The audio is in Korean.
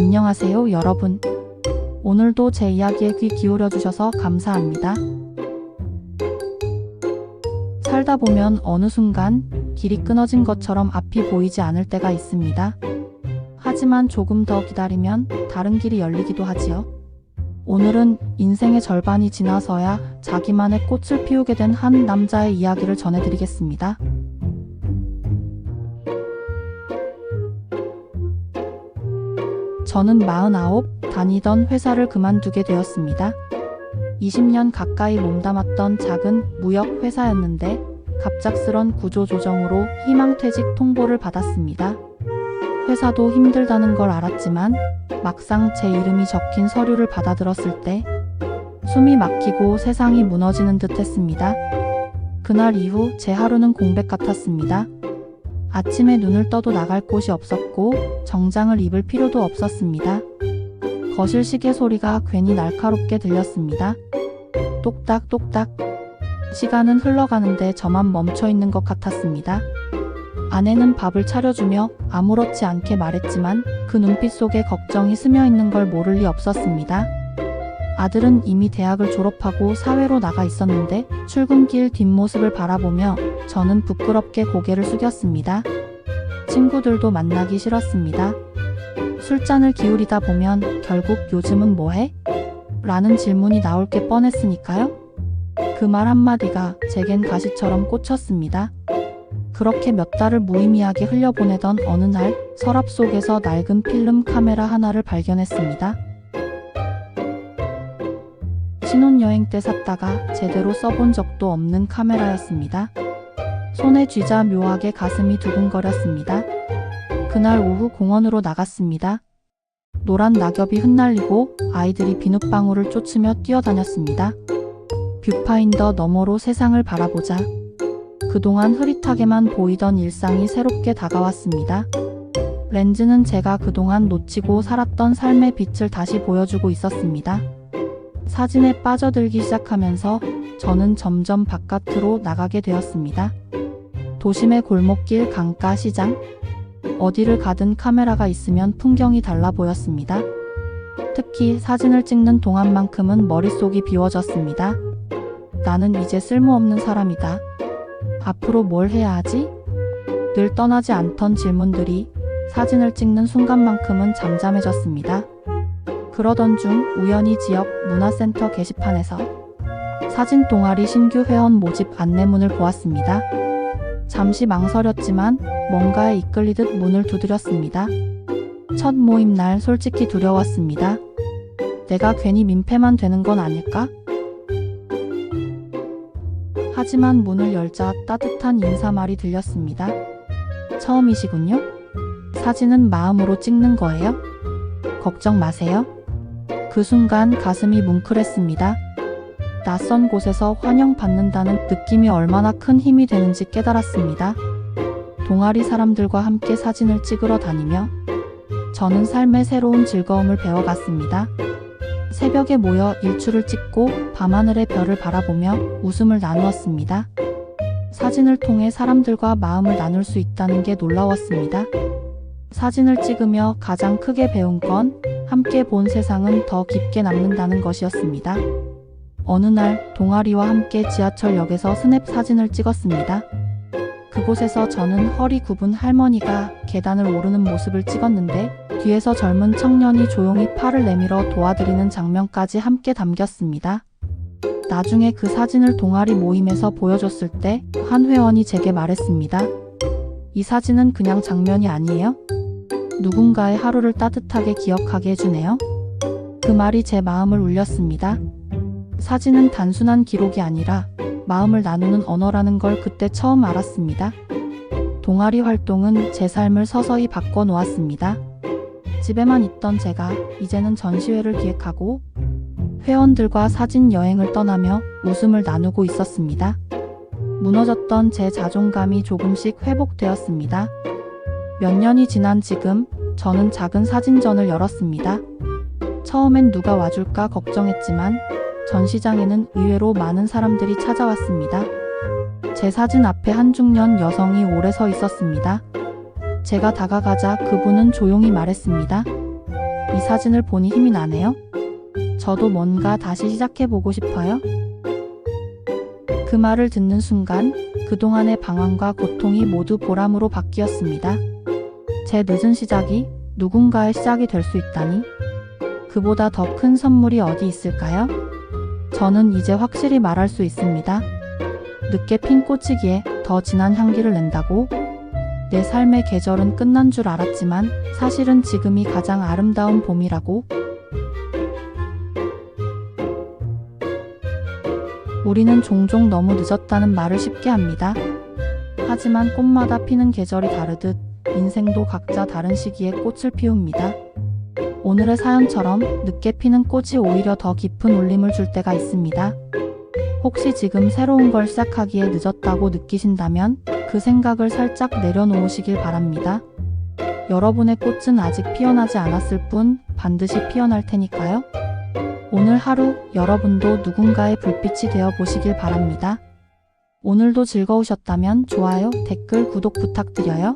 안녕하세요, 여러분. 오늘도 제 이야기에 귀 기울여 주셔서 감사합니다. 살다 보면 어느 순간 길이 끊어진 것처럼 앞이 보이지 않을 때가 있습니다. 하지만 조금 더 기다리면 다른 길이 열리기도 하지요. 오늘은 인생의 절반이 지나서야 자기만의 꽃을 피우게 된 한 남자의 이야기를 전해드리겠습니다. 저는 49, 다니던 회사를 그만두게 되었습니다. 20년 가까이 몸담았던 작은 무역 회사였는데 갑작스런 구조조정으로 희망퇴직 통보를 받았습니다. 회사도 힘들다는 걸 알았지만 막상 제 이름이 적힌 서류를 받아들었을 때 숨이 막히고 세상이 무너지는 듯 했습니다. 그날 이후 제 하루는 공백 같았습니다. 아침에 눈을 떠도 나갈 곳이 없었고 정장을 입을 필요도 없었습니다. 거실 시계 소리가 괜히 날카롭게 들렸습니다. 똑딱똑딱. 시간은 흘러가는데 저만 멈춰 있는 것 같았습니다. 아내는 밥을 차려주며 아무렇지 않게 말했지만 그 눈빛 속에 걱정이 스며 있는 걸 모를 리 없었습니다. 아들은 이미 대학을 졸업하고 사회로 나가 있었는데 출근길 뒷모습을 바라보며 저는 부끄럽게 고개를 숙였습니다. 친구들도 만나기 싫었습니다. 술잔을 기울이다 보면 결국 요즘은 뭐해? 라는 질문이 나올 게 뻔했으니까요. 그 말 한마디가 제겐 가시처럼 꽂혔습니다. 그렇게 몇 달을 무의미하게 흘려보내던 어느 날 서랍 속에서 낡은 필름 카메라 하나를 발견했습니다. 신혼여행 때 샀다가 제대로 써본 적도 없는 카메라였습니다. 손에 쥐자 묘하게 가슴이 두근거렸습니다. 그날 오후 공원으로 나갔습니다. 노란 낙엽이 흩날리고 아이들이 비눗방울을 쫓으며 뛰어다녔습니다. 뷰파인더 너머로 세상을 바라보자. 그동안 흐릿하게만 보이던 일상이 새롭게 다가왔습니다. 렌즈는 제가 그동안 놓치고 살았던 삶의 빛을 다시 보여주고 있었습니다. 사진에 빠져들기 시작하면서 저는 점점 바깥으로 나가게 되었습니다. 도심의 골목길, 강가, 시장, 어디를 가든 카메라가 있으면 풍경이 달라 보였습니다. 특히 사진을 찍는 동안만큼은 머릿속이 비워졌습니다. 나는 이제 쓸모없는 사람이다. 앞으로 뭘 해야 하지? 늘 떠나지 않던 질문들이 사진을 찍는 순간만큼은 잠잠해졌습니다. 그러던 중 우연히 지역 문화센터 게시판에서 사진 동아리 신규 회원 모집 안내문을 보았습니다. 잠시 망설였지만 뭔가에 이끌리듯 문을 두드렸습니다. 첫 모임 날 솔직히 두려웠습니다. 내가 괜히 민폐만 되는 건 아닐까? 하지만 문을 열자 따뜻한 인사말이 들렸습니다. 처음이시군요? 사진은 마음으로 찍는 거예요? 걱정 마세요. 그 순간 가슴이 뭉클했습니다. 낯선 곳에서 환영받는다는 느낌이 얼마나 큰 힘이 되는지 깨달았습니다. 동아리 사람들과 함께 사진을 찍으러 다니며 저는 삶의 새로운 즐거움을 배워갔습니다. 새벽에 모여 일출을 찍고 밤하늘의 별을 바라보며 웃음을 나누었습니다. 사진을 통해 사람들과 마음을 나눌 수 있다는 게 놀라웠습니다. 사진을 찍으며 가장 크게 배운 건 함께 본 세상은 더 깊게 남는다는 것이었습니다. 어느 날 동아리와 함께 지하철역에서 스냅 사진을 찍었습니다. 그곳에서 저는 허리 굽은 할머니가 계단을 오르는 모습을 찍었는데 뒤에서 젊은 청년이 조용히 팔을 내밀어 도와드리는 장면까지 함께 담겼습니다. 나중에 그 사진을 동아리 모임에서 보여줬을 때 한 회원이 제게 말했습니다. 이 사진은 그냥 장면이 아니에요? 누군가의 하루를 따뜻하게 기억하게 해주네요. 그 말이 제 마음을 울렸습니다. 사진은 단순한 기록이 아니라 마음을 나누는 언어라는 걸 그때 처음 알았습니다. 동아리 활동은 제 삶을 서서히 바꿔놓았습니다. 집에만 있던 제가 이제는 전시회를 기획하고 회원들과 사진 여행을 떠나며 웃음을 나누고 있었습니다. 무너졌던 제 자존감이 조금씩 회복되었습니다. 몇 년이 지난 지금 저는 작은 사진전을 열었습니다. 처음엔 누가 와줄까 걱정했지만 전시장에는 의외로 많은 사람들이 찾아왔습니다. 제 사진 앞에 한 중년 여성이 오래 서 있었습니다. 제가 다가가자 그분은 조용히 말했습니다. 이 사진을 보니 힘이 나네요. 저도 뭔가 다시 시작해보고 싶어요. 그 말을 듣는 순간 그동안의 방황과 고통이 모두 보람으로 바뀌었습니다. 제 늦은 시작이 누군가의 시작이 될 수 있다니, 그보다 더 큰 선물이 어디 있을까요? 저는 이제 확실히 말할 수 있습니다. 늦게 핀 꽃이기에 더 진한 향기를 낸다고? 내 삶의 계절은 끝난 줄 알았지만 사실은 지금이 가장 아름다운 봄이라고? 우리는 종종 너무 늦었다는 말을 쉽게 합니다. 하지만 꽃마다 피는 계절이 다르듯 인생도 각자 다른 시기에 꽃을 피웁니다. 오늘의 사연처럼 늦게 피는 꽃이 오히려 더 깊은 울림을 줄 때가 있습니다. 혹시 지금 새로운 걸 시작하기에 늦었다고 느끼신다면 그 생각을 살짝 내려놓으시길 바랍니다. 여러분의 꽃은 아직 피어나지 않았을 뿐 반드시 피어날 테니까요. 오늘 하루 여러분도 누군가의 불빛이 되어 보시길 바랍니다. 오늘도 즐거우셨다면 좋아요, 댓글, 구독 부탁드려요.